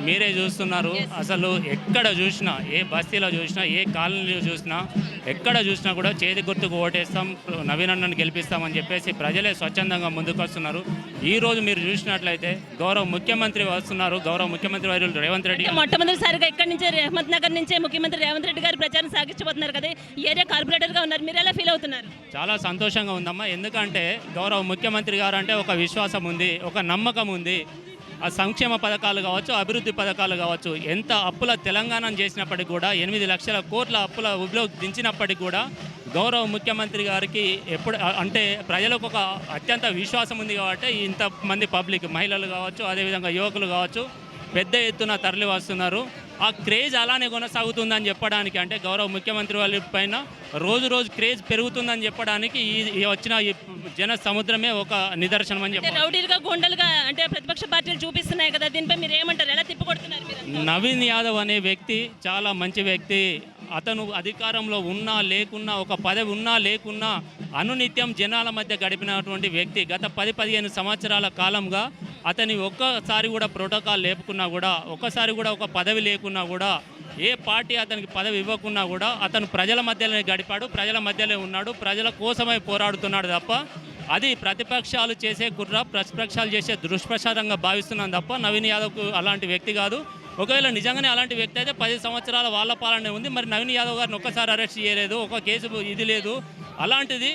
మీరే చూస్తున్నారు. అసలు ఎక్కడ చూసినా, ఏ బస్తీలో చూసినా, ఏ కాలనీలో చూసినా, ఎక్కడ చూసినా కూడా చేతి గుర్తుకు ఓటేస్తాం, నవీన్ అన్నను గెలిపిస్తామని చెప్పేసి ప్రజలే స్వచ్ఛందంగా ముందుకొస్తున్నారు. ఈరోజు మీరు చూసినట్లయితే గౌరవ ముఖ్యమంత్రి వస్తున్నారు. గౌరవ ముఖ్యమంత్రి వర్యులు రేవంత్ రెడ్డి మొట్టమొదటిసారిగా ఇక్కడి నుంచే అహ్మద్ నగర్ నుంచే ముఖ్యమంత్రి రేవంత్ రెడ్డి గారు ప్రచారం సాగించబోతున్నారు కదా, ఈ ఏరియా కార్పొరేటర్గా ఉన్నారు, మీరు ఎలా ఫీల్ అవుతున్నారు? చాలా సంతోషంగా ఉందమ్మా. ఎందుకంటే గౌరవ ముఖ్యమంత్రి గారు అంటే ఒక విశ్వాసం ఉంది, ఒక నమ్మకం ఉంది. ఆ సంక్షేమ పథకాలు కావచ్చు, అభివృద్ధి పథకాలు కావచ్చు, ఎంత అప్పుల తెలంగాణను చేసినప్పటికీ కూడా 8 లక్షల కోట్ల అప్పుల ఉబిలో దించినప్పటికీ కూడా గౌరవ ముఖ్యమంత్రి గారికి ఎప్పుడు అంటే ప్రజలకు ఒక అత్యంత విశ్వాసం ఉంది కాబట్టి ఇంతమంది పబ్లిక్ మహిళలు కావచ్చు, అదేవిధంగా యువకులు కావచ్చు పెద్ద ఎత్తున తరలి వస్తున్నారు. ఆ క్రేజ్ అలానే కొనసాగుతుందని చెప్పడానికి, అంటే గౌరవ ముఖ్యమంత్రి వాళ్ళ పైన రోజు రోజు క్రేజ్ పెరుగుతుందని చెప్పడానికి ఈ వచ్చిన ఈ జన సముద్రమే ఒక నిదర్శనం అని చెప్పారు. రౌడీలుగా గుండలుగా అంటే ప్రతిపక్ష పార్టీలు చూపిస్తున్నాయి కదా, దీనిపై మీరు ఏమంటారు? ఎలా తిప్పికొడుతున్నారు మీరు? నవీన్ యాదవ్ అనే వ్యక్తి చాలా మంచి వ్యక్తి. అతను అధికారంలో ఉన్నా లేకున్నా, ఒక పదవి ఉన్నా లేకున్నా అనునిత్యం జనాల మధ్య గడిపినటువంటి వ్యక్తి. గత 10-15 సంవత్సరాల కాలంగా అతని ఒక్కసారి కూడా ప్రోటోకాల్ లేపుకున్నా కూడా, ఒక్కసారి కూడా ఒక పదవి లేకున్నా కూడా, ఏ పార్టీ అతనికి పదవి ఇవ్వకున్నా కూడా అతను ప్రజల మధ్యలోనే గడిపాడు, ప్రజల మధ్యలో ఉన్నాడు, ప్రజల కోసమే పోరాడుతున్నాడు తప్ప అది ప్రతిపక్షాలు చేసే ప్రతిపక్షాలు చేసే దుష్ప్రచారంగా భావిస్తున్నాను తప్ప నవీన్ యాదవ్కు అలాంటి వ్యక్తి కాదు. ఒకవేళ నిజంగానే అలాంటి వ్యక్తి అయితే 10 సంవత్సరాల వాళ్ళ పాలనే ఉంది. మరి నవీన్ యాదవ్ గారిని ఒక్కసారి అరెస్ట్ చేయలేదు, ఒక కేసు ఇది లేదు. అలాంటిది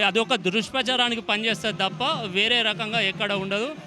అది ఒక దుష్ప్రచారానికి పనిచేస్తుంది తప్ప వేరే రకంగా ఎక్కడ ఉండదు.